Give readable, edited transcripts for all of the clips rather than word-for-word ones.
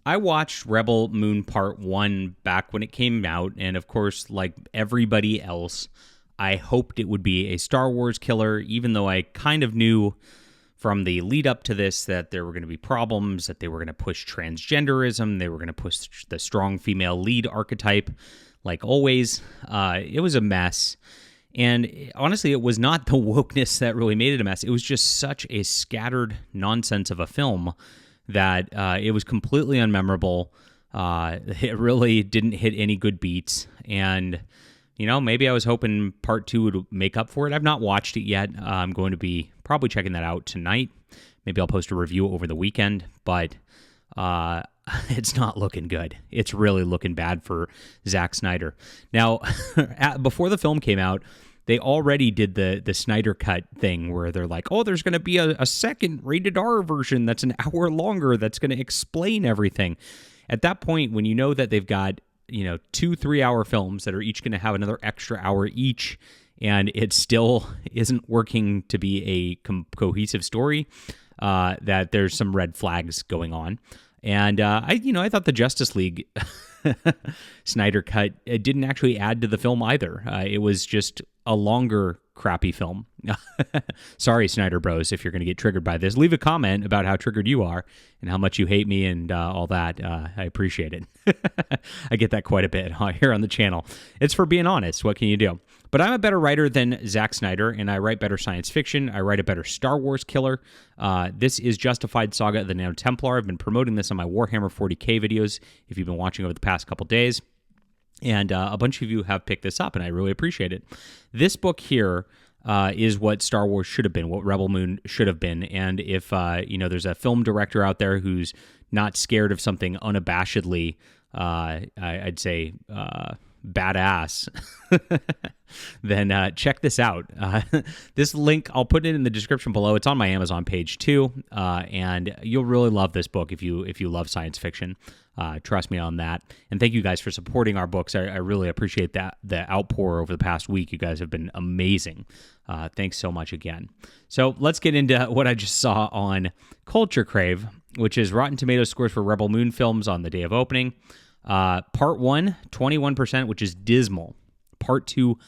I watched Rebel Moon Part 1 back when it came out, and of course, like everybody else, I hoped it would be a Star Wars killer, even though I kind of knew from the lead up to this that there were going to be problems, that they were going to push transgenderism, they were going to push the strong female lead archetype, like always. It was a mess. And honestly, it was not the wokeness that really made it a mess. It was just such a scattered nonsense of a film that it was completely unmemorable. It really didn't hit any good beats. And, you know, maybe I was hoping part 2 would make up for it. I've not watched it yet. I'm going to be probably checking that out tonight. Maybe I'll post a review over the weekend. But it's not looking good. It's really looking bad for Zack Snyder. Now, before the film came out, they already did the Snyder Cut thing where they're like, oh, there's going to be a second rated R version that's an hour longer that's going to explain everything. At that point, when you know that they've got, 2 3-hour films that are each going to have another extra hour each, and it still isn't working to be a cohesive story, that there's some red flags going on. And I thought the Justice League Snyder Cut didn't actually add to the film either. It was just a longer, crappy film. Sorry, Snyder Bros, if you're going to get triggered by this. Leave a comment about how triggered you are and how much you hate me and all that. I appreciate it. I get that quite a bit here on the channel. It's for being honest. What can you do? But I'm a better writer than Zack Snyder, and I write better science fiction. I write a better Star Wars killer. This is Justified Saga of the Nano Templar. I've been promoting this on my Warhammer 40k videos if you've been watching over the past couple days. And a bunch of you have picked this up, and I really appreciate it. This book here is what Star Wars should have been, what Rebel Moon should have been. And if, there's a film director out there who's not scared of something unabashedly, I'd say, badass, then check this out. This link, I'll put it in the description below. It's on my Amazon page too, and you'll really love this book if you love science fiction. Trust me on that. And thank you guys for supporting our books. I really appreciate that, the outpour over the past week. You guys have been amazing. Thanks so much again. So let's get into what I just saw on Culture Crave, which is Rotten Tomatoes scores for Rebel Moon films on the day of opening. Part 1, 21%, which is dismal. Part 2,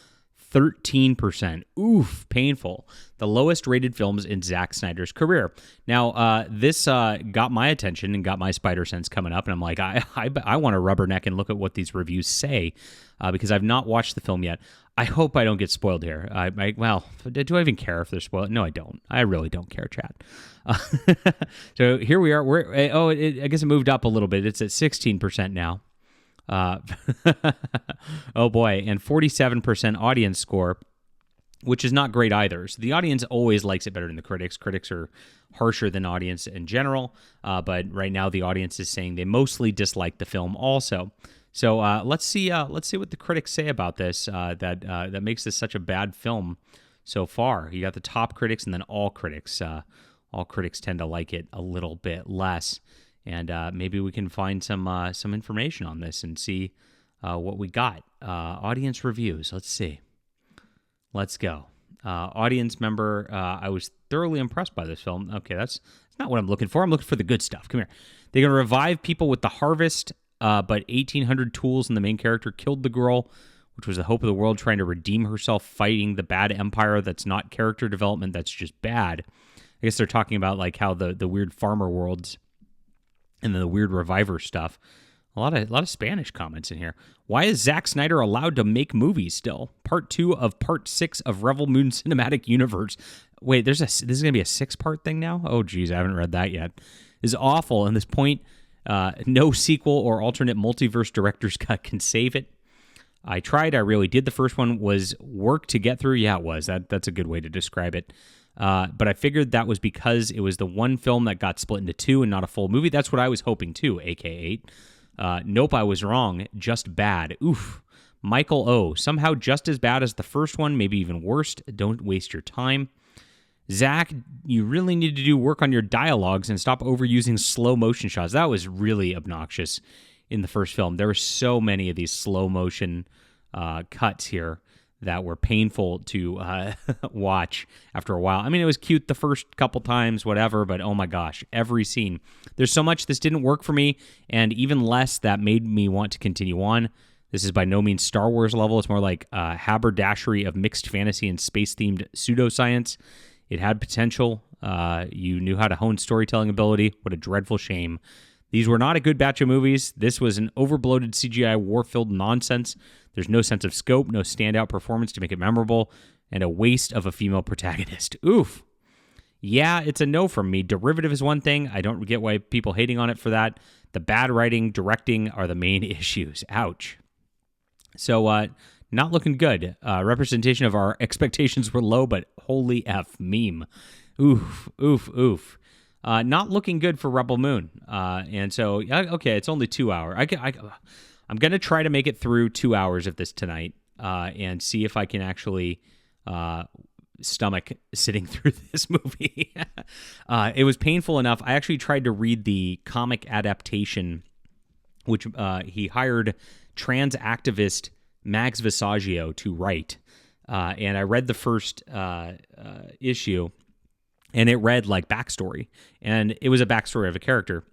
13%. Oof, painful. The lowest rated films in Zack Snyder's career. Now, this got my attention and got my spider sense coming up, and I'm like, I want to rubberneck and look at what these reviews say, because I've not watched the film yet. I hope I don't get spoiled here. Well, do I even care if they're spoiled? No, I don't. I really don't care, chat. So here we are. I guess it moved up a little bit. It's at 16% now. Oh boy, and 47% audience score, which is not great either. So the audience always likes it better than the critics. Critics are harsher than audience in general, but right now the audience is saying they mostly dislike the film also. So let's see what the critics say about this. That makes this such a bad film so far. You got the top critics and then all critics. All critics tend to like it a little bit less. And maybe we can find some information on this and see what we got. Audience reviews. Let's see. Let's go. Audience member. I was thoroughly impressed by this film. Okay, that's not what I'm looking for. I'm looking for the good stuff. Come here. They're going to revive people with the harvest, but 1,800 tools and the main character killed the girl, which was the hope of the world, trying to redeem herself, fighting the bad empire. That's not character development. That's just bad. I guess they're talking about like how the weird farmer worlds and then the weird reviver stuff. A lot of Spanish comments in here. Why is Zack Snyder allowed to make movies still? Part 2 of Part 6 of Rebel Moon Cinematic Universe. Wait, this is going to be a 6-part thing now? Oh, geez, I haven't read that yet. This is awful. And this point, no sequel or alternate multiverse director's cut can save it. I tried. I really did. The first one was work to get through. Yeah, it was. That's a good way to describe it. But I figured that was because it was the one film that got split into 2 and not a full movie. That's what I was hoping too, AK8. Nope, I was wrong. Just bad. Oof. Michael O. Somehow just as bad as the first one, maybe even worse. Don't waste your time. Zach, you really need to do work on your dialogues and stop overusing slow motion shots. That was really obnoxious in the first film. There were so many of these slow motion cuts here that were painful to watch after a while. I mean, it was cute the first couple times, whatever, but oh my gosh, every scene. There's so much this didn't work for me, and even less that made me want to continue on. This is by no means Star Wars level. It's more like a haberdashery of mixed fantasy and space-themed pseudoscience. It had potential. You knew how to hone storytelling ability. What a dreadful shame. These were not a good batch of movies. This was an overbloated CGI war-filled nonsense. There's no sense of scope, no standout performance to make it memorable, and a waste of a female protagonist. Oof. Yeah, it's a no from me. Derivative is one thing. I don't get why people hating on it for that. The bad writing, directing are the main issues. Ouch. So, not looking good. Representation of our expectations were low, but holy F, meme. Oof, oof, oof. Not looking good for Rebel Moon. And so, okay, it's only 2 hours. I'm going to try to make it through 2 hours of this tonight and see if I can actually stomach sitting through this movie. It was painful enough. I actually tried to read the comic adaptation, which he hired trans activist Max Visaggio to write. And I read the first issue, and it read like backstory. And it was a backstory of a character.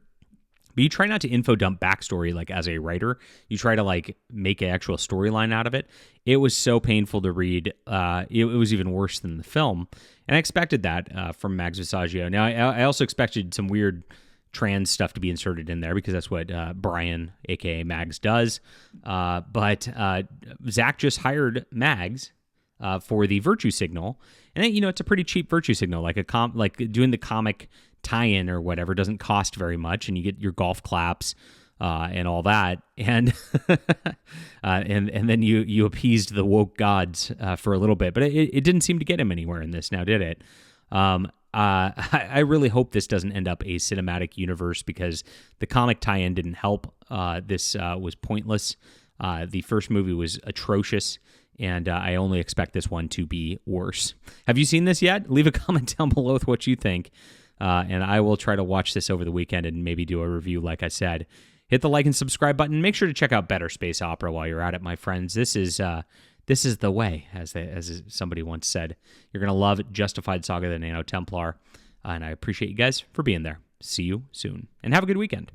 But you try not to info dump backstory like as a writer. You try to like make an actual storyline out of it. It was so painful to read. It was even worse than the film. And I expected that from Max Visaggio. Now, I also expected some weird trans stuff to be inserted in there because that's what Brian, a.k.a. Mags, does. But Zach just hired Mags for the virtue signal. And then, it's a pretty cheap virtue signal. Like doing the comic tie-in or whatever doesn't cost very much, and you get your golf claps and all that, and and then you appeased the woke gods for a little bit, but it didn't seem to get him anywhere in this. Now, did it? I really hope this doesn't end up a cinematic universe because the comic tie-in didn't help. This was pointless. The first movie was atrocious. And I only expect this one to be worse. Have you seen this yet? Leave a comment down below with what you think. And I will try to watch this over the weekend and maybe do a review like I said. Hit the like and subscribe button. Make sure to check out Better Space Opera while you're at it, my friends. This is the way, as somebody once said. You're going to love Justified Saga of the Nano Templar. And I appreciate you guys for being there. See you soon. And have a good weekend.